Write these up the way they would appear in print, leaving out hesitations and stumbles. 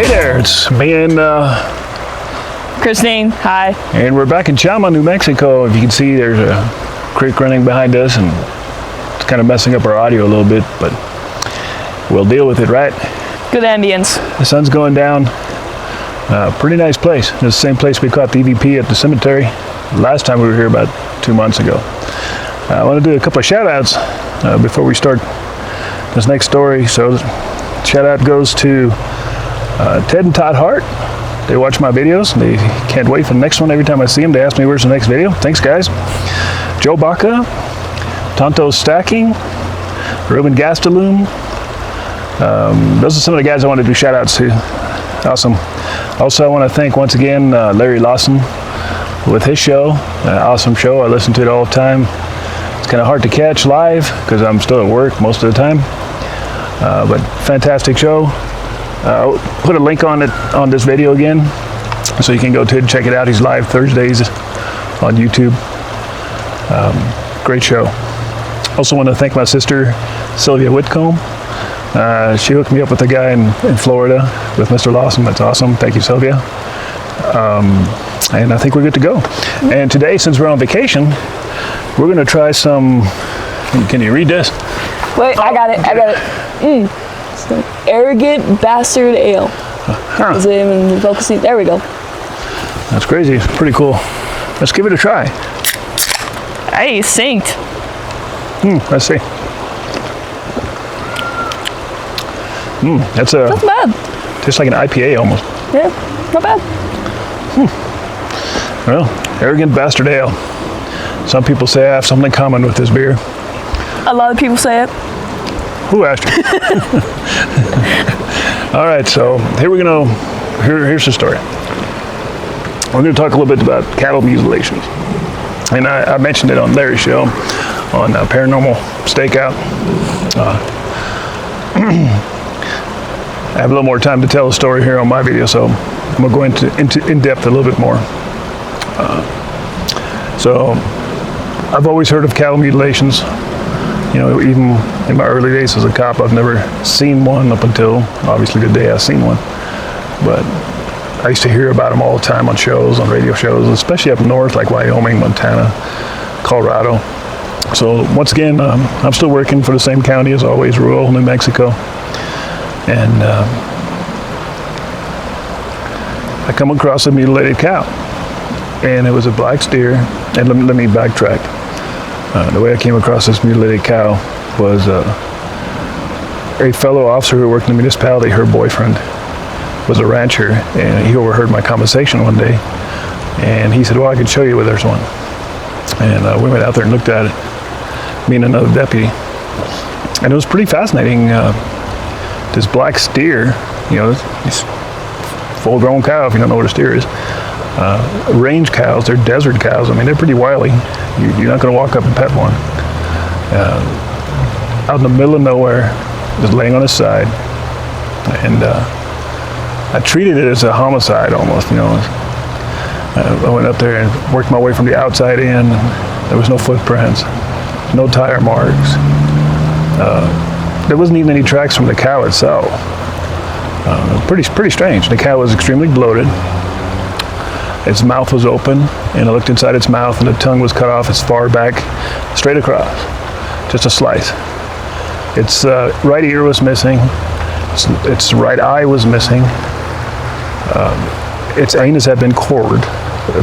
Hey there, it's me and Christine, hi. and we're back in Chama, New Mexico. If you can see, there's a creek running behind us, and it's kind of messing up our audio a little bit, but we'll deal with it, right? Good ambience. The sun's going down. Pretty nice place. It's the same place we caught the EVP at the cemetery last time we were here about 2 months ago. I want to do a couple of shout outs before we start this next story. So shout out goes to Ted and Todd Hart. They watch my videos. They can't wait for the next one. Every time I see them, they ask me where's the next video. Thanks, guys. Joe Baca, Tonto Stacking, Ruben Gastelum. Those are some of the guys I want to do shout outs to. Awesome. Also, I want to thank once again Larry Lawson with his show. Awesome show. I listen to it all the time. It's kind of hard to catch live because I'm still at work most of the time. But fantastic show. I'll put a link on it on this video again, so you can go to it and check it out. He's live Thursdays on YouTube. Great show. Also want to thank my sister Sylvia Whitcomb. She hooked me up with a guy in Florida with Mr. Lawson. That's awesome. Thank you, Sylvia. And I think we're good to go. And today, since we're on vacation, we're going to try some. Can you read this? Wait, I got it. It's an Arrogant Bastard Ale. Is it even focusing? There we go. That's crazy. It's pretty cool. Let's give it a try. Hey, synced. Let's see. That's Not bad. tastes like an IPA almost. Yeah, not bad. Well, Arrogant Bastard Ale. Some people say I have something in common with this beer. A lot of people say it. Who asked you? All right, so here's the story. We're going to talk a little bit about cattle mutilations. And I mentioned it on Larry's show on Paranormal Stakeout. I have a little more time to tell the story here on my video, so I'm going to go into in depth a little bit more. So I've always heard of cattle mutilations. You know, even in my early days as a cop, I've never seen one up until obviously the day I seen one. But I used to hear about them all the time on shows, on radio shows, especially up north like Wyoming, Montana, Colorado. So once again, I'm still working for the same county as always, rural New Mexico. And I come across a mutilated cow, and it was a black steer. And let me backtrack. The way I came across this mutilated cow was a fellow officer who worked in the municipality. Her boyfriend was a rancher, and he overheard my conversation one day, and he said, well, I can show you where there's one. And we went out there and looked at it, me and another deputy, and it was pretty fascinating. This black steer, you know, this full-grown cow, if you don't know what a steer is. Range cows, they're desert cows. I mean, they're pretty wily. You're not going to walk up and pet one. Out in the middle of nowhere, just laying on his side. And I treated it as a homicide almost, you know. I went up there and worked my way from the outside in. There was no footprints, no tire marks. There wasn't even any tracks from the cow itself. Pretty strange. The cow was extremely bloated. Its mouth was open, and I looked inside its mouth, and the tongue was cut off as far back, straight across, just a slice. Its right ear was missing. Its right eye was missing. Its anus had been cored,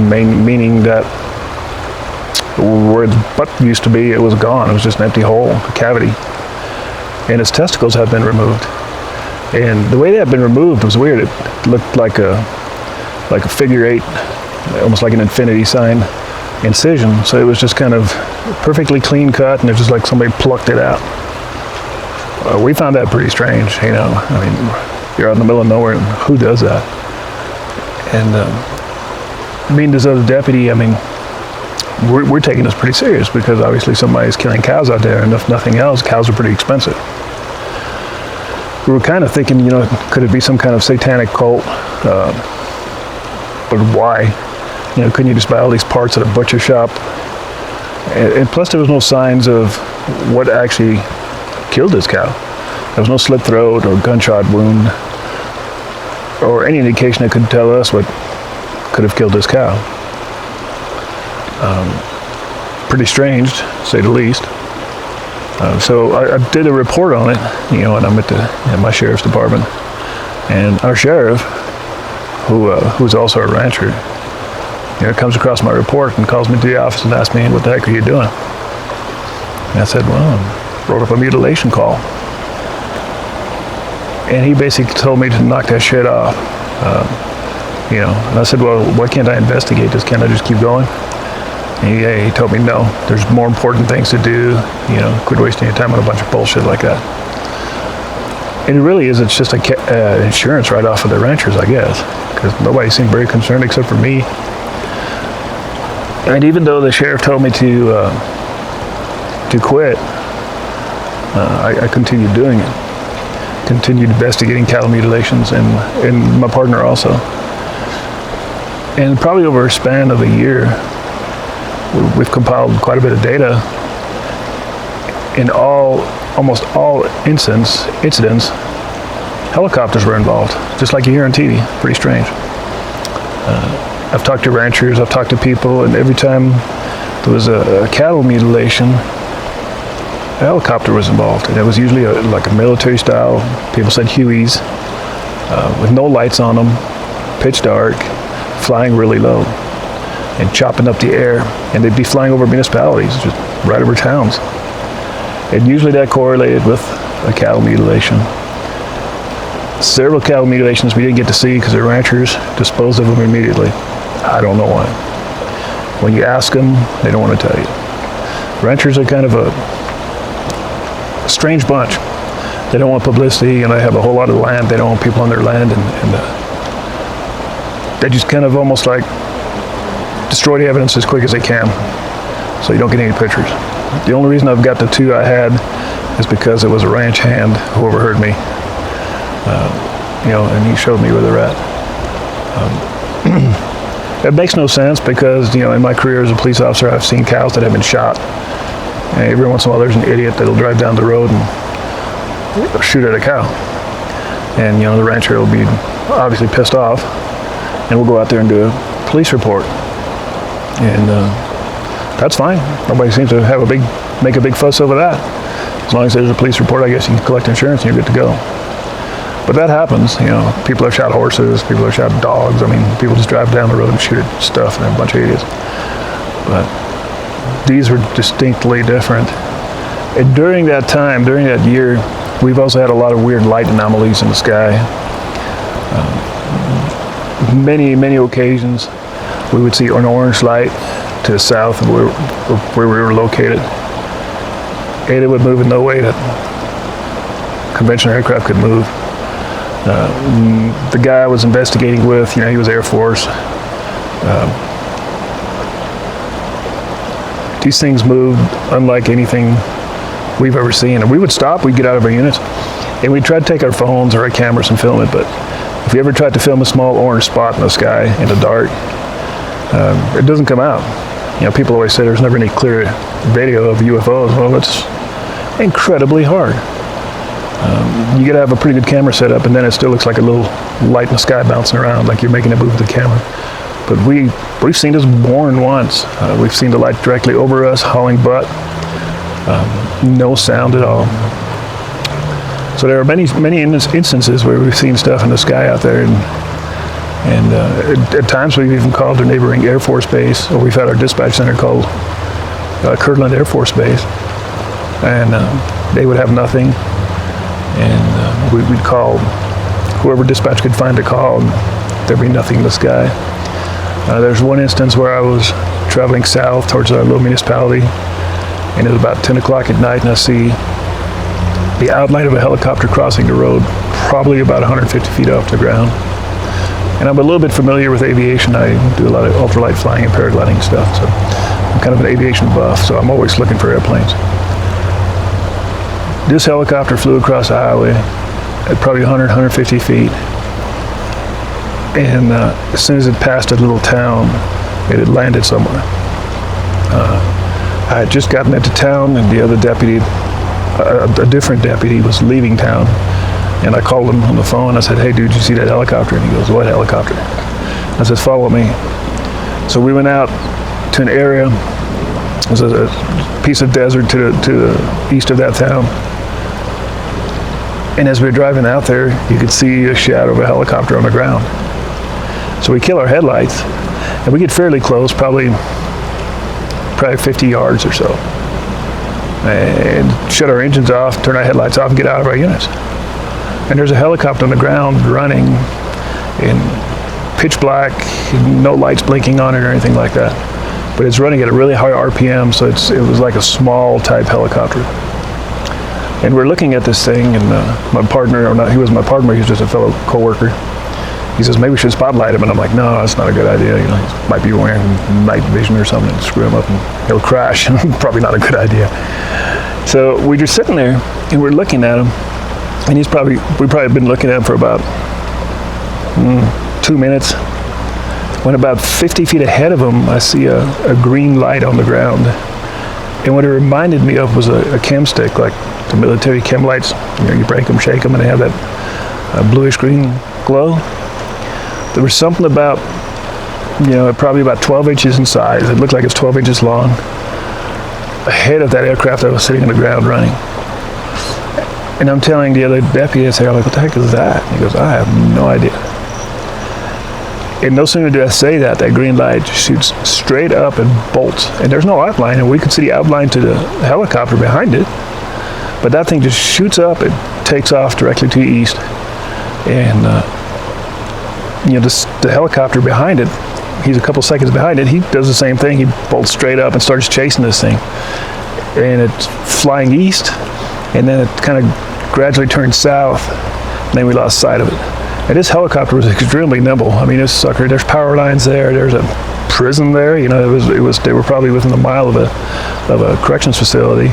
meaning that where its butt used to be, it was gone. It was just an empty hole, a cavity. And its testicles had been removed. And the way they had been removed was weird. It looked like a figure eight, almost like an infinity sign incision. So it was just kind of perfectly clean cut, and it's just like somebody plucked it out. We found that pretty strange, you know. I mean, you're out in the middle of nowhere, and who does that? And being this other deputy, I mean, we're taking this pretty serious because obviously somebody's killing cows out there, and if nothing else, cows are pretty expensive. We were kind of thinking, you know, could it be some kind of satanic cult? But why? You know, couldn't you just buy all these parts at a butcher shop? And plus, there was no signs of what actually killed this cow. There was no slit throat or gunshot wound. or any indication that could tell us what could have killed this cow. Pretty strange, to say the least. So I did a report on it, and I'm at my sheriff's department, and our sheriff, who's also a rancher, comes across my report and calls me to the office and asks me, "What the heck are you doing?" And I said, "Well, I wrote up a mutilation call." And he basically told me to knock that shit off. And I said, "Well, why can't I investigate this? Can't I just keep going?" And he told me, "No, there's more important things to do. Quit wasting your time on a bunch of bullshit like that." And it really is, it's just a insurance write-off of the ranchers, I guess, because nobody seemed very concerned except for me. And even though the sheriff told me to quit, I continued doing it. Continued investigating cattle mutilations, and my partner also. And probably over a span of a year, we've compiled quite a bit of data. In almost all incidents, helicopters were involved, just like you hear on TV. Pretty strange. I've talked to ranchers, I've talked to people, and every time there was a cattle mutilation, a helicopter was involved, and it was usually like a military style. People said Hueys, with no lights on them, pitch dark, flying really low, and chopping up the air, and they'd be flying over municipalities, just right over towns. And usually that correlated with a cattle mutilation. Several cattle mutilations we didn't get to see because the ranchers disposed of them immediately. I don't know why. When you ask them, they don't want to tell you. Ranchers are kind of a strange bunch. They don't want publicity, and they have a whole lot of land. They don't want people on their land, and they just kind of almost like destroy the evidence as quick as they can, so you don't get any pictures. The only reason I've got the two I had is because it was a ranch hand who overheard me, and he showed me where they're at. It makes no sense because, in my career as a police officer, I've seen cows that have been shot. And every once in a while there's an idiot that'll drive down the road and shoot at a cow. And, the rancher will be obviously pissed off, and we'll go out there and do a police report. And that's fine. Nobody seems to have make a big fuss over that. As long as there's a police report, I guess you can collect insurance and you're good to go. But that happens, people have shot horses, people have shot dogs. I mean, people just drive down the road and shoot at stuff, and they're a bunch of idiots. But these were distinctly different. And during that time, during that year, we've also had a lot of weird light anomalies in the sky. Many occasions, we would see an orange light to the south of where we were located. And it would move in no way that conventional aircraft could move. The guy I was investigating with, he was Air Force. These things moved unlike anything we've ever seen. And we would stop, we'd get out of our units, and we'd try to take our phones or our cameras and film it. But if we ever tried to film a small orange spot in the sky in the dark, it doesn't come out. People always say there's never any clear video of UFOs. Well, it's incredibly hard. You gotta have a pretty good camera set up, and then it still looks like a little light in the sky bouncing around, like you're making it move with the camera. But we've seen this more than once. We've seen the light directly over us, hauling butt, no sound at all. So there are many instances where we've seen stuff in the sky out there, and at times we've even called a neighboring Air Force base, or we've had our dispatch center called Kirtland Air Force Base, and they would have nothing. And we'd call whoever dispatch could find a call, and there'd be nothing in the sky. There's one instance where I was traveling south towards our little municipality, and it was about 10 o'clock at night, and I see the outline of a helicopter crossing the road, probably about 150 feet off the ground. And I'm a little bit familiar with aviation. I do a lot of ultralight flying and paragliding stuff, so I'm kind of an aviation buff, so I'm always looking for airplanes. This helicopter flew across the highway at probably 100, 150 feet. And as soon as it passed a little town, it had landed somewhere. I had just gotten into town, and the other deputy, a different deputy, was leaving town. And I called him on the phone. I said, hey, dude, did you see that helicopter? And he goes, what helicopter? I said, follow me. So we went out to an area. It was a piece of desert to the east of that town. And as we were driving out there, you could see a shadow of a helicopter on the ground. So we kill our headlights, and we get fairly close, probably 50 yards or so. And shut our engines off, turn our headlights off, and get out of our units. And there's a helicopter on the ground running in pitch black, no lights blinking on it or anything like that. But it's running at a really high RPM, so it was like a small type helicopter. And we're looking at this thing, and my partner, or not, he was my partner, he was just a fellow co-worker. He says, maybe we should spotlight him. And I'm like, no, that's not a good idea. You know, he might be wearing night vision or something and screw him up and he'll crash. Probably not a good idea. So we're just sitting there and we're looking at him. And we've probably been looking at him for about 2 minutes. When about 50 feet ahead of him, I see a green light on the ground. And what it reminded me of was a chem stick, like the military chem lights. You know, you break them, shake them, and they have that bluish green glow. There was something about, you know, probably about 12 inches in size. It looked like it's 12 inches long. Ahead of that aircraft that was sitting on the ground running. And I'm telling the other deputy, I say, I'm like, what the heck is that? And he goes, I have no idea. And no sooner do I say that, that green light shoots straight up and bolts. And there's no outline, and we could see the outline to the helicopter behind it. But that thing just shoots up and takes off directly to the east. And, you know, the helicopter behind it, he's a couple seconds behind it, he does the same thing. He bolts straight up and starts chasing this thing. And it's flying east, and then it kind of gradually turns south, and then we lost sight of it. And this helicopter was extremely nimble. I mean, this sucker, there's power lines there, there's a prison there, you know, they were probably within a mile of a corrections facility.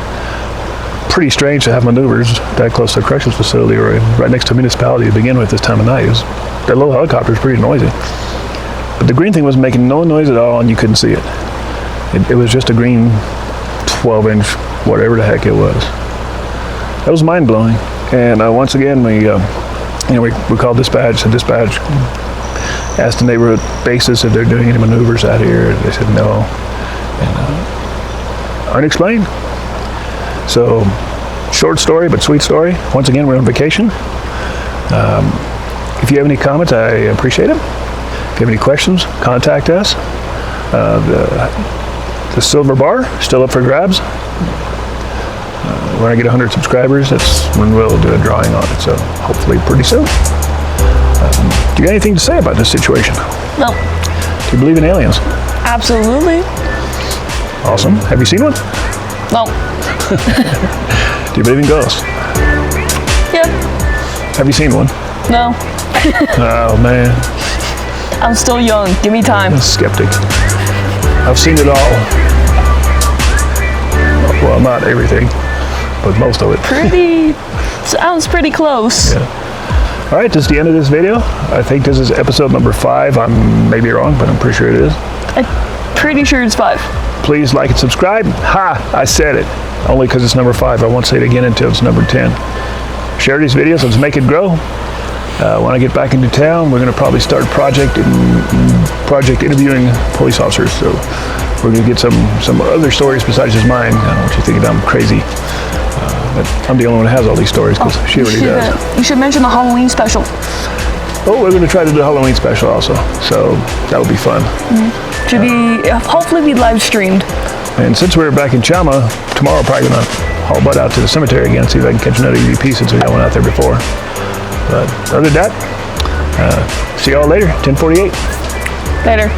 Pretty strange to have maneuvers that close to a corrections facility or right next to a municipality to begin with this time of night. That little helicopter is pretty noisy. But the green thing was making no noise at all, and you couldn't see it. It was just a green 12-inch, whatever the heck it was. That was mind-blowing. And once again, we called dispatch. The dispatch asked the neighborhood basis if they're doing any maneuvers out here. They said no. And unexplained. So, short story, but sweet story. Once again, we're on vacation. If you have any comments, I appreciate them. If you have any questions, contact us. The silver bar, still up for grabs. When I get 100 subscribers, that's when we'll do a drawing on it, so hopefully pretty soon. Do you got anything to say about this situation? No. Do you believe in aliens? Absolutely. Awesome. Have you seen one? No. Do you believe in ghosts? Yeah. Have you seen one? No. Oh, man. I'm still young. Give me time. I'm a skeptic. I've seen it all. Well, not everything, but most of it. Sounds pretty close. Yeah. All right, this is the end of this video. I think this is episode number 5. I may be wrong, but I'm pretty sure it is. I'm pretty sure it's 5. Please like and subscribe. Ha! I said it. Only because it's number 5. I won't say it again until it's number 10. Share these videos. Let's make it grow. When I get back into town, we're going to probably start project interviewing police officers. So we're going to get some other stories besides just mine. I don't want you thinking I'm crazy. But I'm the only one that has all these stories because she already does. You should mention the Halloween special. Oh, we're going to try to do the Halloween special also. So that'll be fun. Should be, hopefully be live streamed. And since we're back in Chama, tomorrow I'm probably going to haul butt out to the cemetery again, see if I can catch another EVP since we got one out there before. But other than that, see y'all later, 10:48. Later.